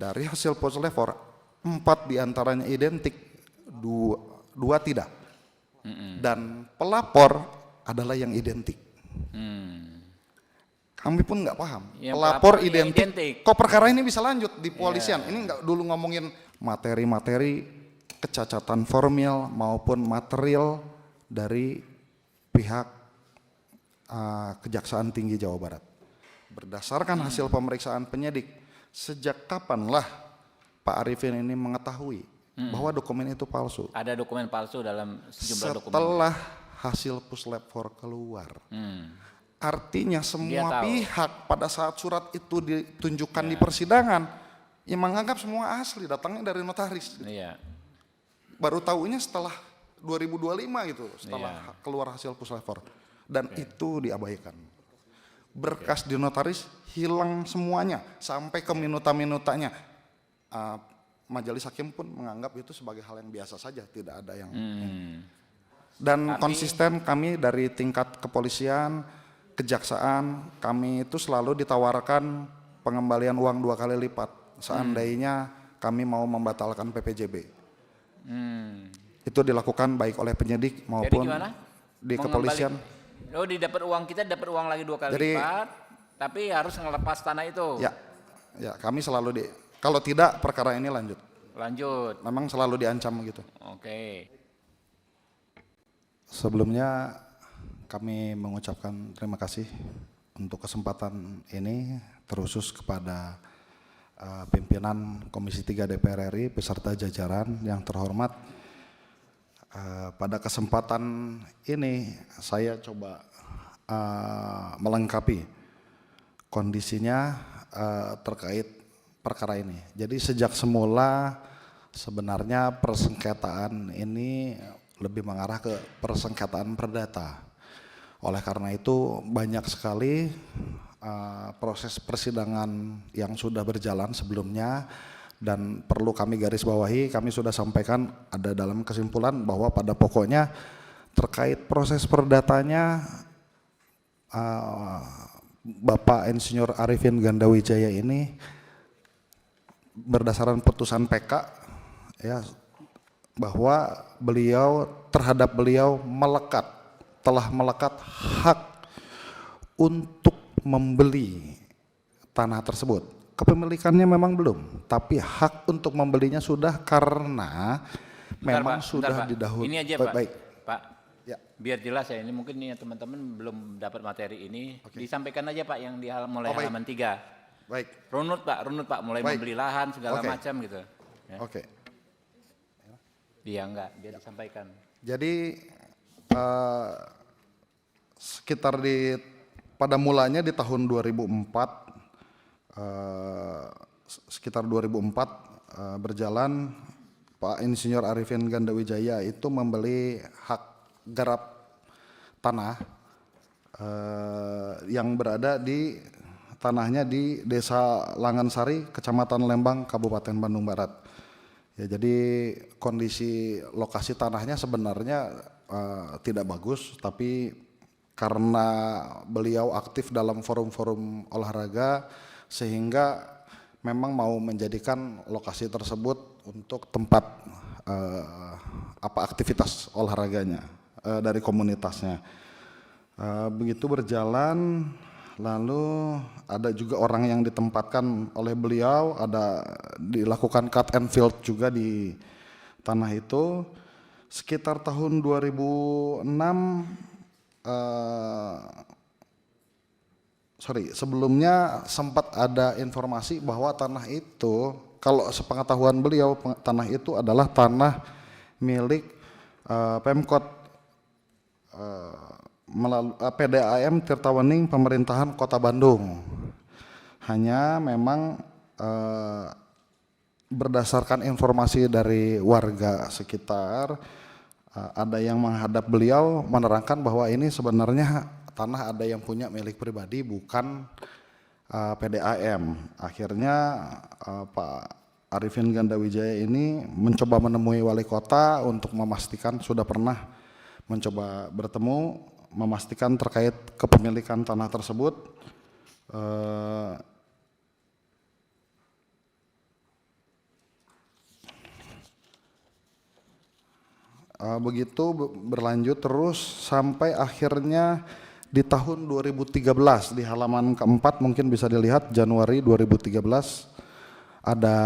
Dari hasil puslapor 4 diantaranya identik, 2 tidak. Dan pelapor adalah yang identik. Kami pun nggak paham. Yang Pelapor pelapor identik. Kok perkara ini bisa lanjut di polisian? Ini nggak dulu ngomongin materi-materi kecacatan formil maupun material dari pihak Kejaksaan Tinggi Jawa Barat. Berdasarkan hasil pemeriksaan penyidik, sejak kapanlah Pak Arifin ini mengetahui bahwa dokumen itu palsu? Ada dokumen palsu dalam sejumlah dokumen. Setelah hasil puslapor keluar. Artinya semua pihak pada saat surat itu ditunjukkan di persidangan, yang menganggap semua asli, datangnya dari notaris. Iya. Baru tahunya setelah 2025 gitu, setelah keluar hasil puslapor. Dan itu diabaikan. Berkas di notaris hilang semuanya, sampai ke minuta-minutanya. Majelis hakim pun menganggap itu sebagai hal yang biasa saja, tidak ada yang... Dan konsisten kami dari tingkat kepolisian, kejaksaan, kami itu selalu ditawarkan pengembalian uang 2 kali lipat seandainya kami mau membatalkan PPJB. Itu dilakukan baik oleh penyidik maupun di kepolisian. Oh, didapat uang, kita dapat uang lagi 2 kali lipat, tapi harus ngelepas tanah itu. Ya, kami selalu kalau tidak perkara ini lanjut. Memang selalu diancam gitu. Oke. Sebelumnya kami mengucapkan terima kasih untuk kesempatan ini, terkhusus kepada pimpinan Komisi 3 DPR RI beserta jajaran yang terhormat. Pada kesempatan ini saya coba melengkapi kondisinya terkait perkara ini. Jadi sejak semula sebenarnya persengketaan ini lebih mengarah ke persengketaan perdata. Oleh karena itu banyak sekali proses persidangan yang sudah berjalan sebelumnya, dan perlu kami garis bawahi, kami sudah sampaikan ada dalam kesimpulan bahwa pada pokoknya terkait proses perdatanya Bapak Insinyur Arifin Gandawijaya ini berdasarkan putusan PK ya, bahwa terhadap beliau telah melekat hak untuk membeli tanah tersebut. Kepemilikannya memang belum, tapi hak untuk membelinya sudah, karena memang sudah didahului. Ini aja Pak. Baik. Pak. Ya. Biar jelas ya, ini mungkin nih teman-teman belum dapat materi ini. Disampaikan aja Pak yang mulai halaman 3. Baik. Runut Pak, mulai membeli lahan segala macam gitu. Ya. Dia enggak, biar disampaikan. Jadi sekitar pada mulanya di tahun 2004, sekitar 2004 berjalan, Pak Insinyur Arifin Gandawijaya itu membeli hak garap tanah yang berada di tanahnya di Desa Langansari, Kecamatan Lembang, Kabupaten Bandung Barat. Ya, jadi kondisi lokasi tanahnya sebenarnya tidak bagus, tapi karena beliau aktif dalam forum-forum olahraga sehingga memang mau menjadikan lokasi tersebut untuk tempat aktivitas olahraganya dari komunitasnya. Begitu berjalan, lalu ada juga orang yang ditempatkan oleh beliau, ada dilakukan cut and fill juga di tanah itu. Sekitar tahun 2006, sebelumnya sempat ada informasi bahwa tanah itu, kalau sepengetahuan beliau, tanah itu adalah tanah milik Pemkot melalui PDAM Tirtawening Pemerintahan Kota Bandung. Hanya memang berdasarkan informasi dari warga sekitar, ada yang menghadap beliau menerangkan bahwa ini sebenarnya tanah ada yang punya milik pribadi, bukan PDAM. Akhirnya Pak Arifin Gandawijaya ini mencoba menemui wali kota untuk memastikan, sudah pernah mencoba bertemu, memastikan terkait kepemilikan tanah tersebut. begitu berlanjut terus sampai akhirnya di tahun 2013 di halaman keempat mungkin bisa dilihat Januari 2013 ada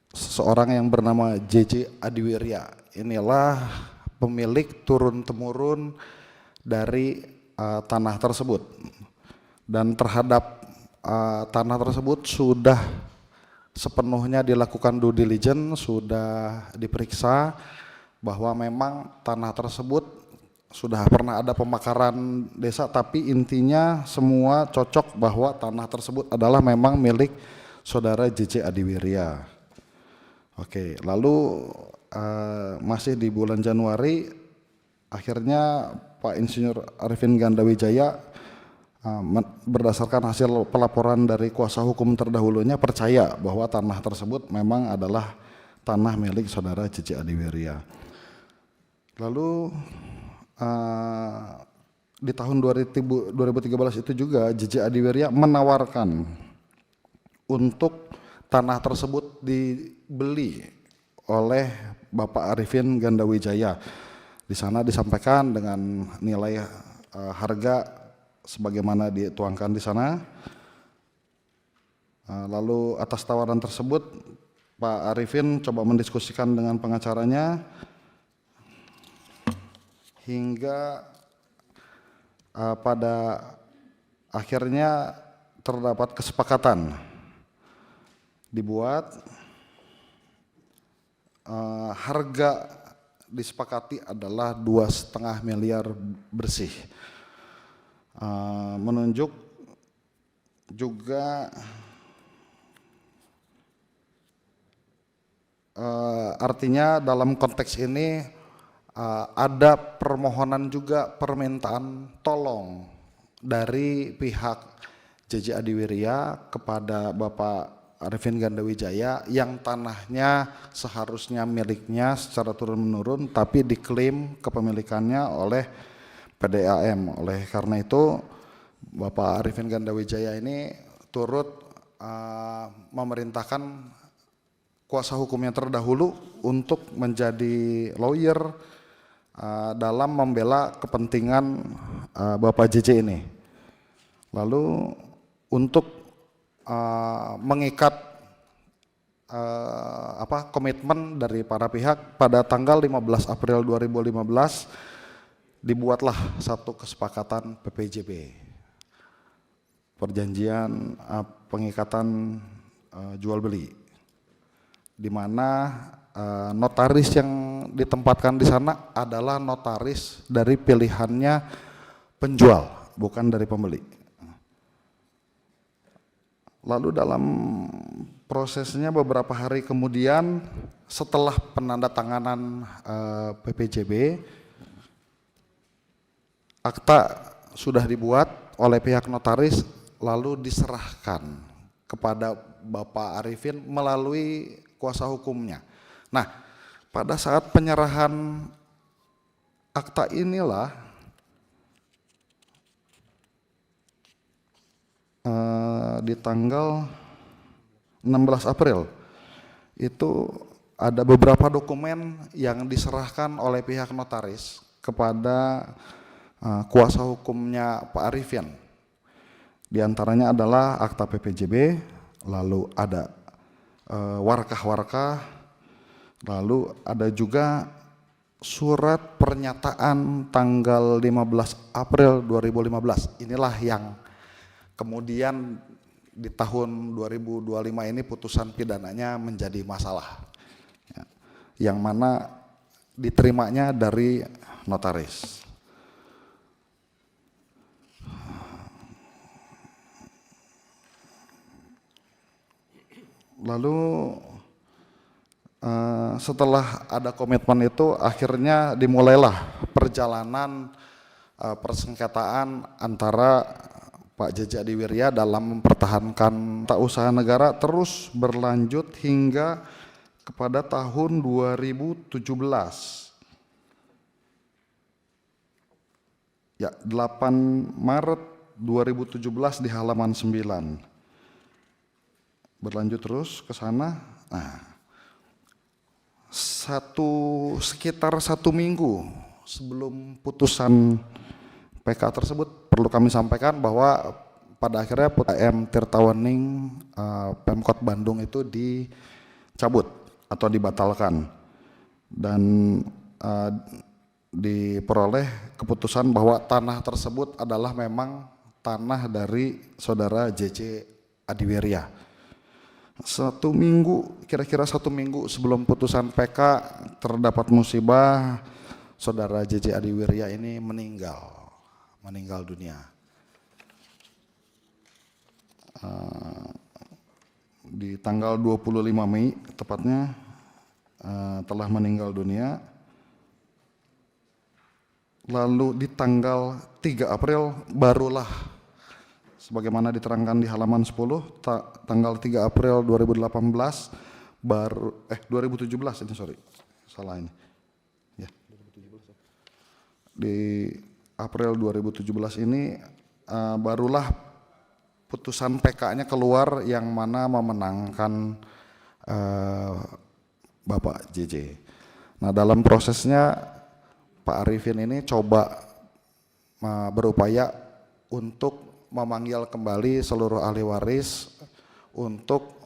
seseorang yang bernama JJ Adiwirya. Inilah pemilik turun-temurun dari tanah tersebut, dan terhadap tanah tersebut sudah sepenuhnya dilakukan due diligence, sudah diperiksa bahwa memang tanah tersebut sudah pernah ada pemakaran desa, tapi intinya semua cocok bahwa tanah tersebut adalah memang milik saudara JJ Adiwirya. Oke, lalu masih di bulan Januari akhirnya Pak Insinyur Arifin Gandawijaya berdasarkan hasil pelaporan dari kuasa hukum terdahulunya percaya bahwa tanah tersebut memang adalah tanah milik saudara JJ Adiwirya. Lalu di tahun 2013 itu juga JJ Adiwirya menawarkan untuk tanah tersebut dibeli oleh Bapak Arifin Gandawijaya. Di sana disampaikan dengan nilai harga sebagaimana dituangkan di sana. Lalu atas tawaran tersebut Pak Arifin coba mendiskusikan dengan pengacaranya hingga pada akhirnya terdapat kesepakatan dibuat harga disepakati adalah 2,5 miliar bersih. Menunjuk juga artinya dalam konteks ini ada permohonan juga permintaan tolong dari pihak JJ Adiwirya kepada Bapak Arifin Gandawijaya yang tanahnya seharusnya miliknya secara turun-menurun tapi diklaim kepemilikannya oleh PDAM. Oleh karena itu Bapak Arifin Gandawijaya ini turut memerintahkan kuasa hukumnya terdahulu untuk menjadi lawyer dalam membela kepentingan Bapak JJ ini. Lalu untuk mengikat komitmen dari para pihak pada tanggal 15 April 2015 dibuatlah satu kesepakatan PPJB, perjanjian pengikatan jual beli, di mana notaris yang ditempatkan di sana adalah notaris dari pilihannya penjual, bukan dari pembeli. Lalu dalam prosesnya beberapa hari kemudian setelah penandatanganan PPJB, akta sudah dibuat oleh pihak notaris lalu diserahkan kepada Bapak Arifin melalui kuasa hukumnya. Nah, pada saat penyerahan akta inilah di tanggal 16 April itu ada beberapa dokumen yang diserahkan oleh pihak notaris kepada kuasa hukumnya Pak Arifin. Di antaranya adalah akta PPJB, lalu ada warkah-warkah, lalu ada juga surat pernyataan tanggal 15 April 2015. Inilah yang kemudian di tahun 2025 ini putusan pidananya menjadi masalah, yang mana diterimanya dari notaris. Lalu setelah ada komitmen itu akhirnya dimulailah perjalanan persengketaan antara Pak JJ Adiwirya dalam mempertahankan tata usaha negara terus berlanjut hingga kepada tahun 2017. Ya, 8 Maret 2017 di halaman 9. Berlanjut terus ke sana. Nah, sekitar 1 minggu sebelum putusan PK tersebut, perlu kami sampaikan bahwa pada akhirnya PTM Tirtawening Pemkot Bandung itu dicabut atau dibatalkan, dan diperoleh keputusan bahwa tanah tersebut adalah memang tanah dari saudara JC Adiwirya. Kira-kira 1 minggu sebelum putusan PK terdapat musibah, saudara JC Adiwirya ini meninggal dunia. Di tanggal 25 Mei tepatnya telah meninggal dunia. Lalu di tanggal 3 April barulah, sebagaimana diterangkan di halaman 10, tanggal 3 April 2018 2017 ini, salah ini. Ya. Di April 2017 ini barulah putusan PK-nya keluar yang mana memenangkan Bapak JJ. Nah, dalam prosesnya Pak Arifin ini coba berupaya untuk memanggil kembali seluruh ahli waris untuk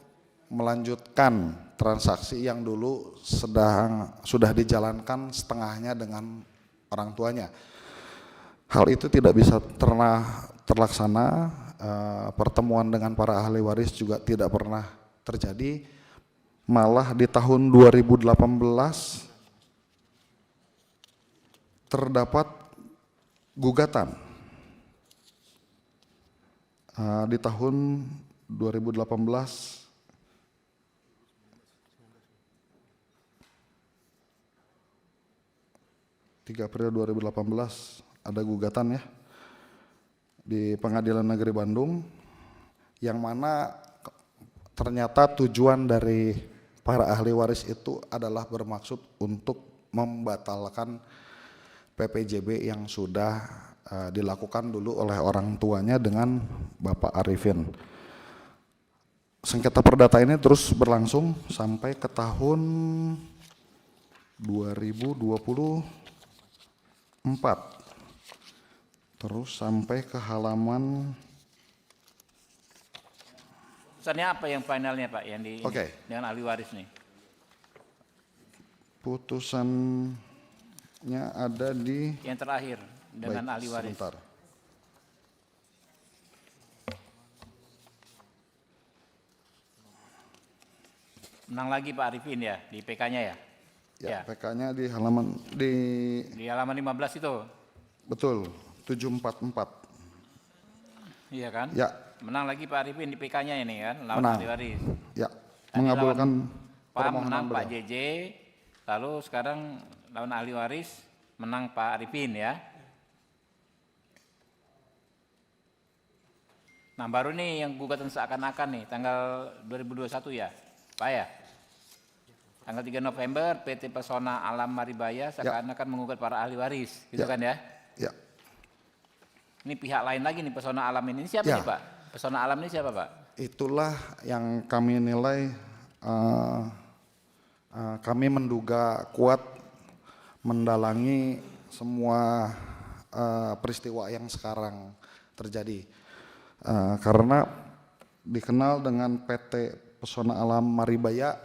melanjutkan transaksi yang dulu sudah dijalankan setengahnya dengan orang tuanya. Hal itu tidak bisa terlaksana. Pertemuan dengan para ahli waris juga tidak pernah terjadi. Malah di tahun 2018 terdapat gugatan. Di tahun 2018 3 April 2018 ada gugatan ya di Pengadilan Negeri Bandung, yang mana ternyata tujuan dari para ahli waris itu adalah bermaksud untuk membatalkan PPJB yang sudah dilakukan dulu oleh orang tuanya dengan Bapak Arifin. Sengketa perdata ini terus berlangsung sampai ke tahun 2024. Terus sampai ke halaman. Putusannya apa yang finalnya Pak, yang dengan ahli waris nih? Putusannya ada di yang terakhir dengan ahli waris. Sebentar. Menang lagi Pak Arifin ya di PK-nya ya? Ya, PK-nya di halaman di halaman 15 itu. Betul. 744. Iya kan? Ya. Menang lagi Pak Arifin di PK-nya ini kan, lawan ahli waris. Ya, Tadi mengabulkan menang Pak JJ, lalu sekarang lawan ahli waris menang Pak Arifin ya. Nah baru nih yang gugatan seakan-akan nih, tanggal 2021 ya, Pak ya? Tanggal 3 November PT Pesona Alam Maribaya seakan-akan mengugat para ahli waris, gitu kan ya? Ya. Ini pihak lain lagi nih Pesona Alam ini siapa nih Pak? Pesona Alam ini siapa Pak? Itulah yang kami nilai, kami menduga kuat mendalangi semua peristiwa yang sekarang terjadi. Karena dikenal dengan PT Pesona Alam Maribaya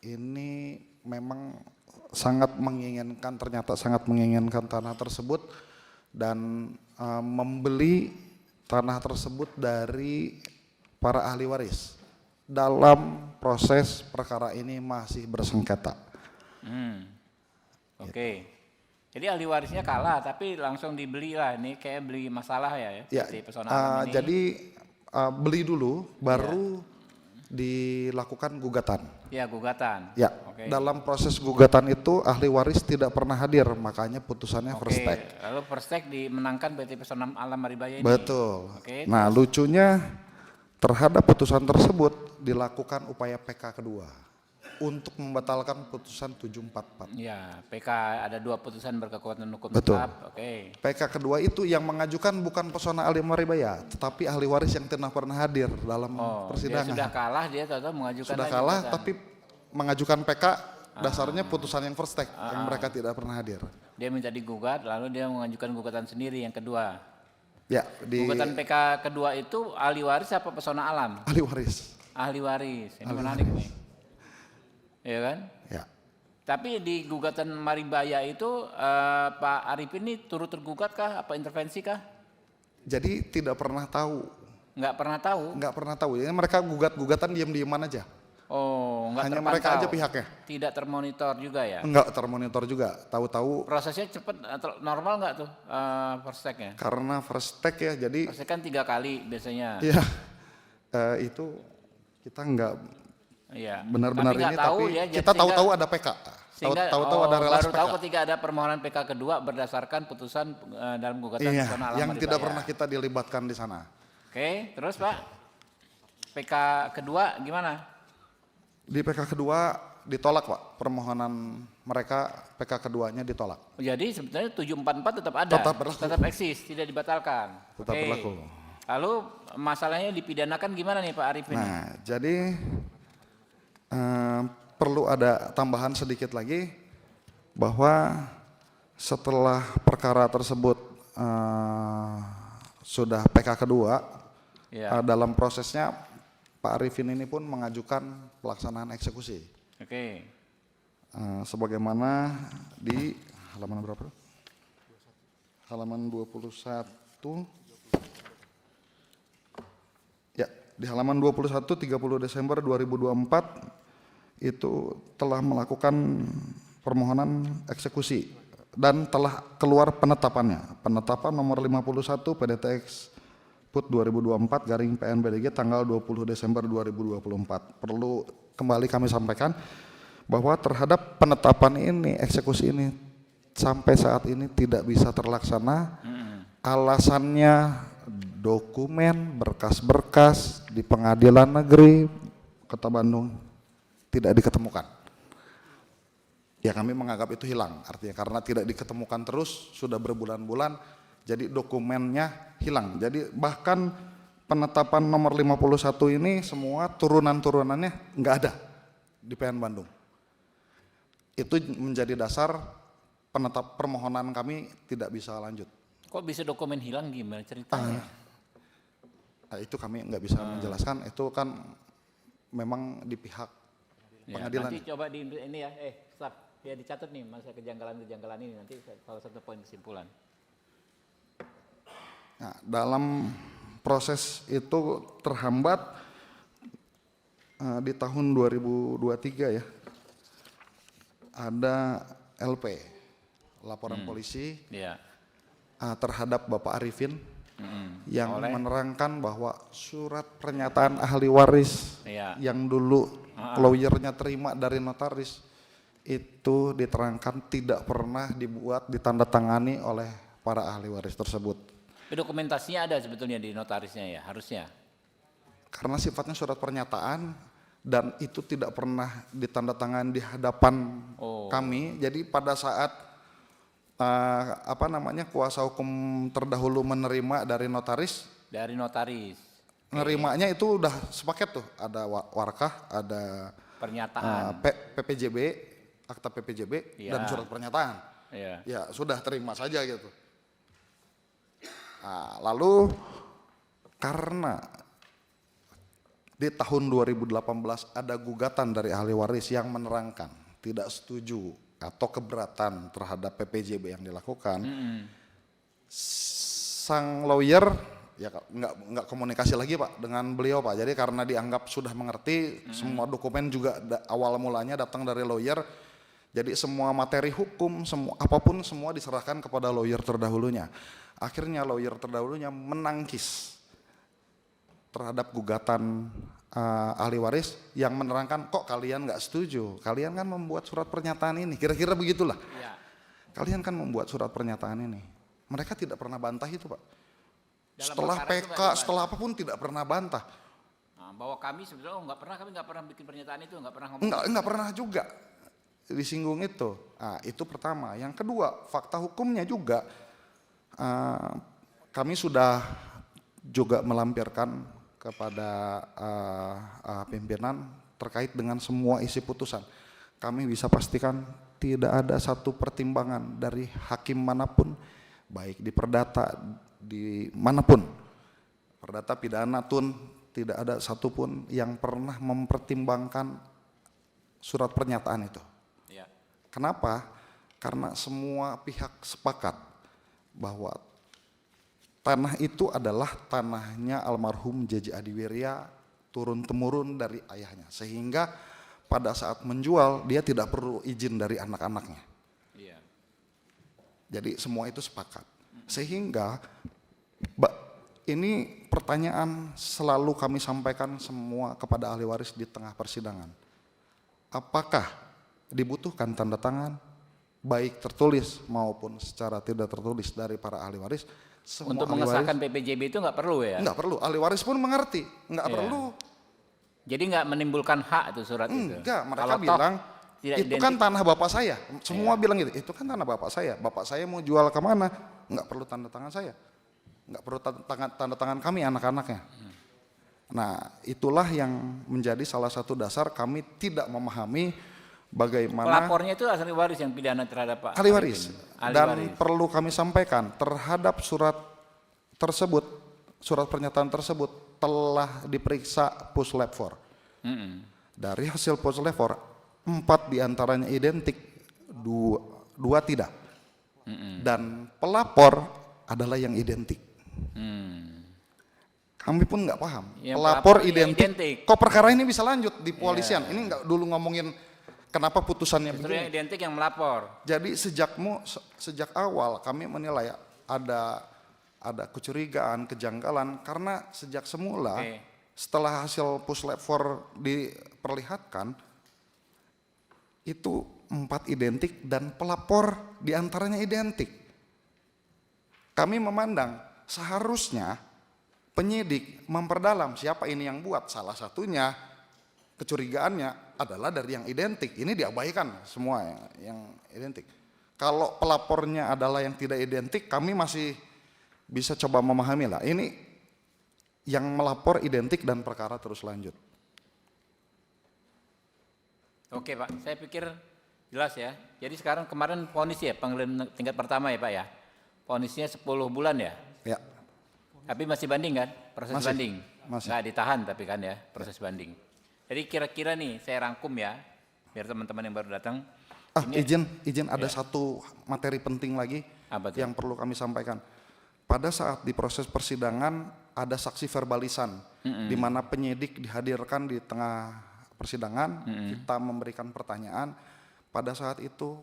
ini memang ternyata sangat menginginkan tanah tersebut dan membeli tanah tersebut dari para ahli waris. Dalam proses perkara ini masih bersengketa. Oke. Jadi ahli warisnya kalah tapi langsung dibeli lah, ini kayak beli masalah ya PT Pesona Alam ini. Jadi beli dulu baru dilakukan gugatan. Ya, gugatan. Ya. Okay. Dalam proses gugatan itu ahli waris tidak pernah hadir, makanya putusannya first take. Lalu first take dimenangkan PT Pesona Alam Maribaya ini. Betul. Nah, lucunya terhadap putusan tersebut dilakukan upaya PK kedua untuk membatalkan putusan 744. Ya, PK ada 2 putusan berkekuatan hukum Betul. tetap. PK kedua itu yang mengajukan bukan Pesona Alam Maribaya, tetapi ahli waris yang tidak pernah hadir dalam persidangan. Dia sudah kalah, dia tetap mengajukan. Sudah kalah, tapi mengajukan PK Dasarnya putusan yang first take yang mereka tidak pernah hadir. Dia minta digugat, lalu dia mengajukan gugatan sendiri yang kedua. Ya, di Gugatan PK kedua itu ahli waris apa pesona alam? ahli waris. Ahli waris, ini menarik nih. Iya kan? Ya. Tapi di gugatan Maribaya itu Pak Arifin ini turut tergugat kah? Apa intervensi kah? Jadi tidak pernah tahu. Nggak pernah tahu? Nggak pernah tahu. Jadi mereka gugat-gugatan diam-diaman aja. Oh, nggak Hanya terpantau. mereka aja pihaknya. Tidak termonitor juga ya? Nggak termonitor juga. Tahu-tahu Prosesnya cepat, normal nggak tuh first take-nya? karena first take ya. Jadi First take kan 3 kali biasanya. ya itu kita nggak Iya. benar-benar Tapi nggak ini, tahu tapi ya, kita tahu-tahu ada PK. Sehingga Tahu-tahu ada relas baru PK. tahu ketika ada permohonan PK kedua berdasarkan putusan dalam gugatan Iya, pesona alam yang Maribaya. tidak pernah kita dilibatkan di sana. Oke, terus Pak, PK kedua gimana? Di PK kedua ditolak Pak, permohonan mereka PK keduanya ditolak. Jadi sebetulnya 744 tetap ada, Tetap berlaku. tetap eksis, tidak dibatalkan. Tetap Oke. berlaku. Lalu masalahnya dipidanakan gimana nih Pak Arif ini? Nah, jadi perlu ada tambahan sedikit lagi bahwa setelah perkara tersebut sudah PK kedua, Ya. dalam prosesnya Pak Arifin ini pun mengajukan pelaksanaan eksekusi. Oke. Sebagaimana di halaman berapa? Halaman 21. Ya, di halaman 21 30 Desember 2024 itu telah melakukan permohonan eksekusi dan telah keluar penetapannya. Penetapan nomor 51 PDTX Put 2024 garing PNBDG tanggal 20 Desember 2024. Perlu kembali kami sampaikan bahwa terhadap penetapan ini, eksekusi ini sampai saat ini tidak bisa terlaksana. Alasannya dokumen, berkas-berkas di Pengadilan Negeri Kota Bandung tidak diketemukan. Ya kami menganggap itu hilang, artinya karena tidak diketemukan terus sudah berbulan-bulan, jadi dokumennya hilang. Jadi bahkan penetapan nomor 51 ini semua turunan-turunannya nggak ada di PN Bandung. Itu menjadi dasar permohonan kami tidak bisa lanjut. Kok bisa dokumen hilang gimana ceritanya? Nah, itu kami nggak bisa menjelaskan, itu kan memang di pihak pengadilan. Nanti coba di ini ya, stop. Ya dicatat nih masa kejanggalan-kejanggalan ini nanti salah satu poin kesimpulan. Nah, dalam proses itu terhambat di tahun 2023 ya, ada LP, laporan polisi Iya. terhadap Bapak Arifin yang Oleh? menerangkan bahwa surat pernyataan ahli waris Iya. yang dulu lawyernya terima dari notaris itu diterangkan tidak pernah dibuat ditandatangani oleh para ahli waris tersebut. Dokumentasinya ada sebetulnya di notarisnya ya, harusnya. Karena sifatnya surat pernyataan dan itu tidak pernah ditandatangani di hadapan kami. Jadi pada saat kuasa hukum terdahulu menerima dari notaris, Dari notaris. nerimanya itu udah sepaket tuh, ada warkah, ada Pernyataan. PPJB, akta PPJB Iya. dan surat pernyataan. Iya. Ya sudah terima saja gitu. Nah, lalu karena di tahun 2018 ada gugatan dari ahli waris yang menerangkan tidak setuju atau keberatan terhadap PPJB yang dilakukan, sang lawyer ya nggak komunikasi lagi Pak dengan beliau Pak. Jadi karena dianggap sudah mengerti, semua dokumen juga awal mulanya datang dari lawyer. Jadi semua materi hukum, semua diserahkan kepada lawyer terdahulunya. Akhirnya lawyer terdahulunya menangkis terhadap gugatan ahli waris yang menerangkan kok kalian nggak setuju, kalian kan membuat surat pernyataan ini, kira-kira begitulah. Iya. Kalian kan membuat surat pernyataan ini. Mereka tidak pernah bantah itu Pak. Dalam Setelah perkara itu PK, nggak setelah apapun tidak pernah bantah. Nah, bahwa kami sebetulnya kami nggak pernah bikin pernyataan itu, nggak pernah ngomong. Enggak pernah juga disinggung itu. Nah, itu pertama. Yang kedua, fakta hukumnya juga kami sudah juga melampirkan kepada pimpinan terkait dengan semua isi putusan. kami bisa pastikan tidak ada satu pertimbangan dari hakim manapun, baik di perdata, di manapun, perdata pidana tun, tidak ada satupun yang pernah mempertimbangkan surat pernyataan itu. Ya. Kenapa? Karena semua pihak sepakat bahwa tanah itu adalah tanahnya almarhum J.J. Adiwirya turun-temurun dari ayahnya. Sehingga pada saat menjual dia tidak perlu izin dari anak-anaknya. Iya. Jadi semua itu sepakat. Sehingga ini pertanyaan selalu kami sampaikan semua kepada ahli waris di tengah persidangan. Apakah dibutuhkan tanda tangan baik tertulis maupun secara tidak tertulis dari para ahli waris? Semua Untuk ahli mengesahkan waris, PPJB itu nggak perlu ya? nggak perlu, ahli waris pun mengerti, nggak Iya. perlu. Jadi nggak menimbulkan hak itu surat itu? Enggak, mereka Kalau toh bilang tidak itu identik. kan tanah bapak saya. Semua bilang gitu, itu kan tanah bapak saya mau jual kemana, nggak perlu tanda tangan saya, nggak perlu tanda tangan kami anak-anaknya. Nah, itulah yang menjadi salah satu dasar kami tidak memahami bagaimana Pelapornya itu ahli waris yang pidana terhadap Pak ahli waris. Ahli Dan waris. perlu kami sampaikan terhadap surat tersebut, surat pernyataan tersebut telah diperiksa Puslab 4. Dari hasil Puslab 4, 4 diantaranya identik, 2 tidak. Dan pelapor adalah yang identik. Kami pun nggak paham. Yang Pelapor pelapor identik. identik. Kok perkara ini bisa lanjut di polisian? Ini nggak dulu ngomongin kenapa putusannya Justru begini. yang identik yang melapor. Jadi sejak awal kami menilai ada kecurigaan, kejanggalan karena sejak semula Oke. setelah hasil Puslab 4 diperlihatkan itu 4 identik dan pelapor diantaranya identik. Kami memandang seharusnya penyidik memperdalam siapa ini yang buat. Salah satunya kecurigaannya adalah dari yang identik. Ini diabaikan semua yang identik. Kalau pelapornya adalah yang tidak identik, kami masih bisa coba memahami lah. Ini yang melapor identik dan perkara terus lanjut. Oke Pak, saya pikir jelas ya. Jadi sekarang kemarin vonis ya, pengadilan tingkat pertama ya Pak ya. Vonisnya 10 bulan ya. Ya, Tapi masih banding kan? Proses Masih, banding. masih. Nggak ditahan tapi kan ya, proses banding. Jadi kira-kira nih saya rangkum ya, biar teman-teman yang baru datang. izin ada satu materi penting lagi Apa tuh? yang perlu kami sampaikan. Pada saat di proses persidangan ada saksi verbalisan di mana penyidik dihadirkan di tengah persidangan, kita memberikan pertanyaan. Pada saat itu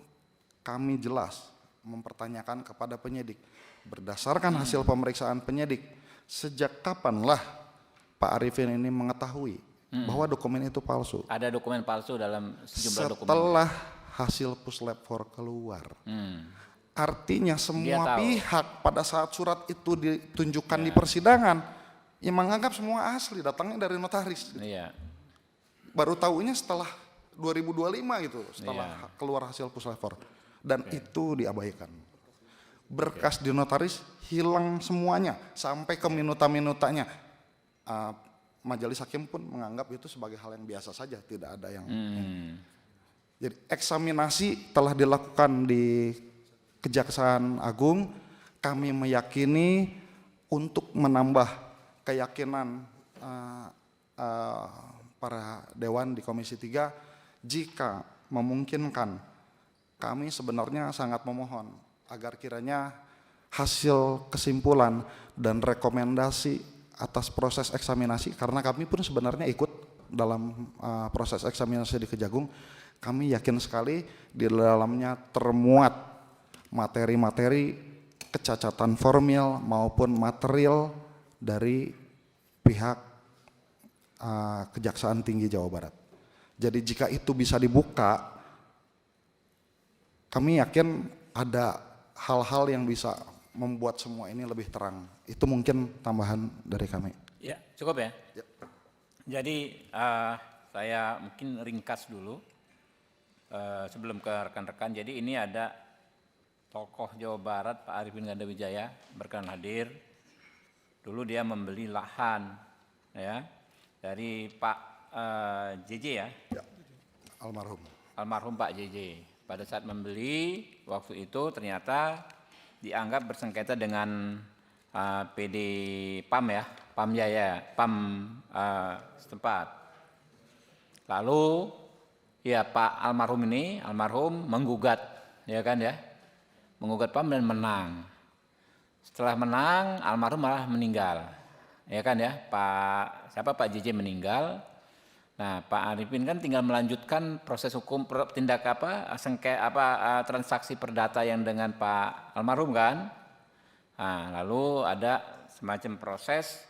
kami jelas mempertanyakan kepada penyidik berdasarkan hasil pemeriksaan penyidik, sejak kapanlah Pak Arifin ini mengetahui bahwa dokumen itu palsu? Ada dokumen palsu dalam sejumlah dokumen. Setelah hasil Puslab 4 keluar. Artinya semua tahu. pihak pada saat surat itu ditunjukkan di persidangan yang menganggap semua asli, datangnya dari notaris. Iya. Baru tahunya setelah 2025 gitu, setelah keluar hasil Puslab 4. Dan itu diabaikan. Berkas di notaris hilang semuanya sampai ke minuta-minutanya. Majelis hakim pun menganggap itu sebagai hal yang biasa saja, tidak ada yang. Jadi eksaminasi telah dilakukan di Kejaksaan Agung. Kami meyakini untuk menambah keyakinan para dewan di Komisi 3, jika memungkinkan, kami sebenarnya sangat memohon agar kiranya hasil kesimpulan dan rekomendasi atas proses eksaminasi, karena kami pun sebenarnya ikut dalam proses eksaminasi di Kejagung, kami yakin sekali di dalamnya termuat materi-materi kecacatan formil maupun material dari pihak Kejaksaan Tinggi Jawa Barat. Jadi jika itu bisa dibuka, kami yakin ada hal-hal yang bisa membuat semua ini lebih terang. Itu mungkin tambahan dari kami. Ya, cukup ya. Ya. Jadi saya mungkin ringkas dulu sebelum ke rekan-rekan. Jadi ini ada tokoh Jawa Barat Pak Arifin Gandawijaya berkenan hadir. Dulu dia membeli lahan ya dari Pak JJ ya. Ya. Almarhum. almarhum Pak JJ. Pada saat membeli waktu itu ternyata dianggap bersengketa dengan PD PAM ya, PAM Jaya, PAM setempat. Lalu ya Pak almarhum menggugat, ya kan ya, menggugat PAM dan menang. Setelah menang, almarhum malah meninggal, ya kan ya, Pak JJ meninggal. Nah, Pak Arifin kan tinggal melanjutkan proses hukum tindak transaksi perdata yang dengan Pak almarhum kan. Nah, lalu ada semacam proses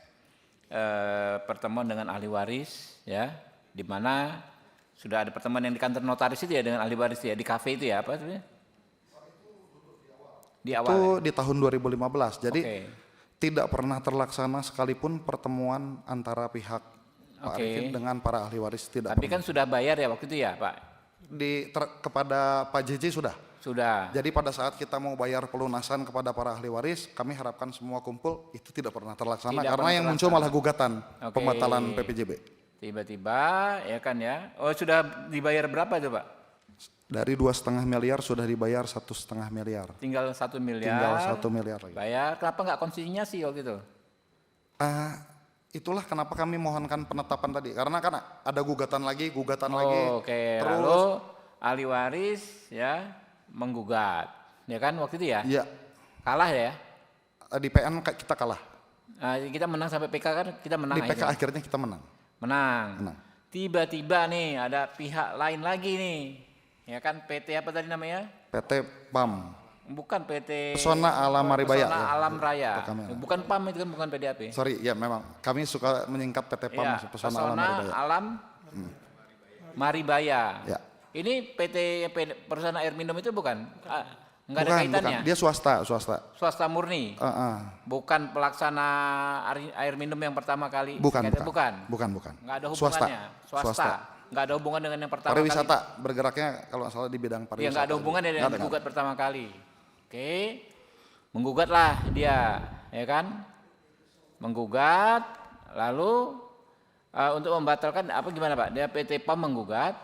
pertemuan dengan ahli waris ya, di mana sudah ada pertemuan yang di kantor notaris itu ya dengan ahli waris ya, di kafe itu ya, apa sebenarnya? Di awal. Itu Ya? di tahun 2015. Jadi tidak pernah terlaksana sekalipun pertemuan antara pihak Pak Arifin dengan para ahli waris, tidak. Tapi kan sudah bayar ya waktu itu ya, Pak? Kepada Pak JJ sudah. Sudah. Jadi pada saat kita mau bayar pelunasan kepada para ahli waris, kami harapkan semua kumpul, itu tidak pernah terlaksana karena yang muncul malah gugatan pembatalan PPJB. Tiba-tiba ya kan ya. Oh, sudah dibayar berapa itu, Pak? Dari 2,5 miliar sudah dibayar 1,5 miliar. Tinggal 1 miliar. Tinggal 1 miliar lagi. Bayar. Kenapa nggak konsinyasi waktu itu? Itulah kenapa kami mohonkan penetapan tadi. Karena kan ada gugatan lagi. Oke. Terus lalu ahli waris ya menggugat. Ya kan waktu itu ya? Iya. Kalah ya? Di PN kita kalah. Kita menang sampai PK kan? Kita menang. Di PK akhirnya kita menang. Menang. Tiba-tiba nih ada pihak lain lagi nih. Ya kan, PT apa tadi namanya? PT PAM. Bukan PT Pesona Alam Maribaya. Pesona Alam Raya. Bukan PAM itu kan, bukan PDAP. Sorry, ya memang kami suka menyingkat PT PAM, Ya, Pesona Alam Maribaya. Alam Maribaya. Ya. Ini PT perusahaan air minum itu bukan? Enggak ada kaitannya. Bukan. Dia swasta. Swasta murni. Bukan pelaksana air minum yang pertama kali. Bukan. Enggak ada hubungannya. Swasta. Enggak ada hubungan dengan yang pertama pariwisata, kali. bergeraknya kalau nggak salah di bidang pariwisata. Ya enggak ada hubungannya dengan digugat pertama kali. Oke. Menggugatlah dia, ya kan? Menggugat, lalu untuk membatalkan apa gimana Pak? Dia PT PAM menggugat.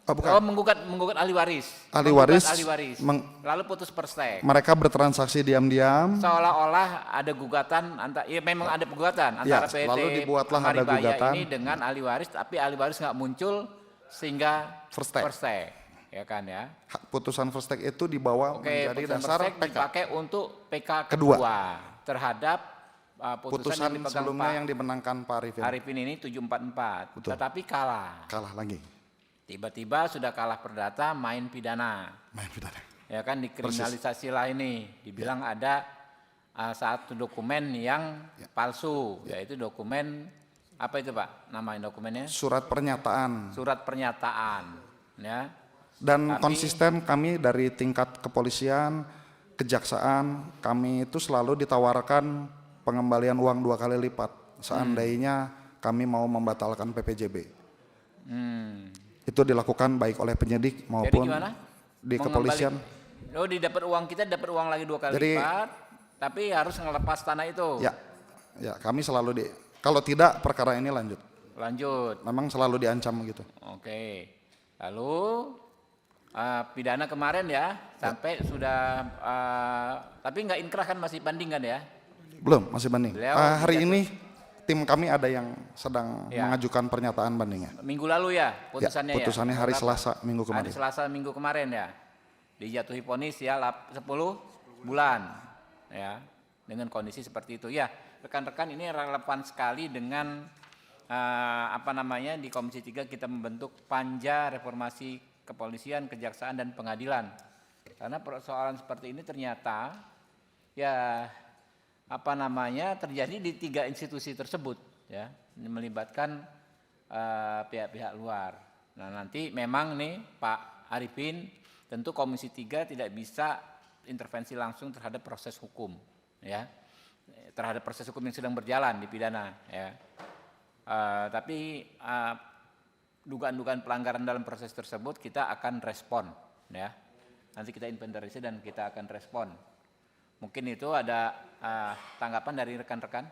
Menggugat ahli waris. Ahli waris. Lalu putus persek. Mereka bertransaksi diam-diam. Seolah-olah ada gugatan memang ada gugatan antara PT lalu dibuatlah ada gugatan ini dengan ahli waris, tapi ahli waris nggak muncul sehingga first take. Ya kan ya. Putusan first take itu dibawa menjadi dasar PK. Dipakai untuk PK kedua terhadap putusan yang sebelumnya yang dimenangkan Pak Arifin. Arifin ini 744. Betul. Tetapi kalah. Kalah lagi. Tiba-tiba sudah kalah perdata, main pidana. Ya kan, dikriminalisasi lah ini. Dibilang ada satu dokumen yang palsu, yaitu dokumen apa itu Pak? Nama dokumennya? Surat pernyataan. Ya. Dan konsisten kami dari tingkat kepolisian, kejaksaan, kami itu selalu ditawarkan pengembalian uang 2 kali lipat seandainya kami mau membatalkan PPJB. Itu dilakukan baik oleh penyidik maupun di kepolisian. Didapat uang, kita dapat uang lagi 2 kali lipat, tapi harus ngelepas tanah itu. Ya, kami selalu kalau tidak perkara ini lanjut. Memang selalu diancam gitu. Oke. Lalu pidana kemarin ya, sampai sudah tapi nggak inkrah kan, masih banding kan ya? Belum, masih banding. Hari ini tim kami ada yang sedang mengajukan pernyataan bandingnya. Minggu lalu ya putusannya ya? Putusannya hari Selasa minggu kemarin. Hari Selasa minggu kemarin ya. Dijatuhi vonis ya 10 bulan ya, dengan kondisi seperti itu. Ya, rekan-rekan, ini relevan sekali dengan di Komisi 3 kita membentuk Panja Reformasi Kepolisian, Kejaksaan dan Pengadilan. Karena persoalan seperti ini ternyata terjadi di 3 institusi tersebut ya, melibatkan pihak-pihak luar. Nah, nanti memang nih Pak Arifin, tentu Komisi 3 tidak bisa intervensi langsung terhadap proses hukum ya, terhadap proses hukum yang sedang berjalan di pidana ya. Tapi dugaan-dugaan pelanggaran dalam proses tersebut kita akan respon ya. Nanti kita inventarisasi dan kita akan respon. Mungkin itu ada tanggapan dari rekan-rekan.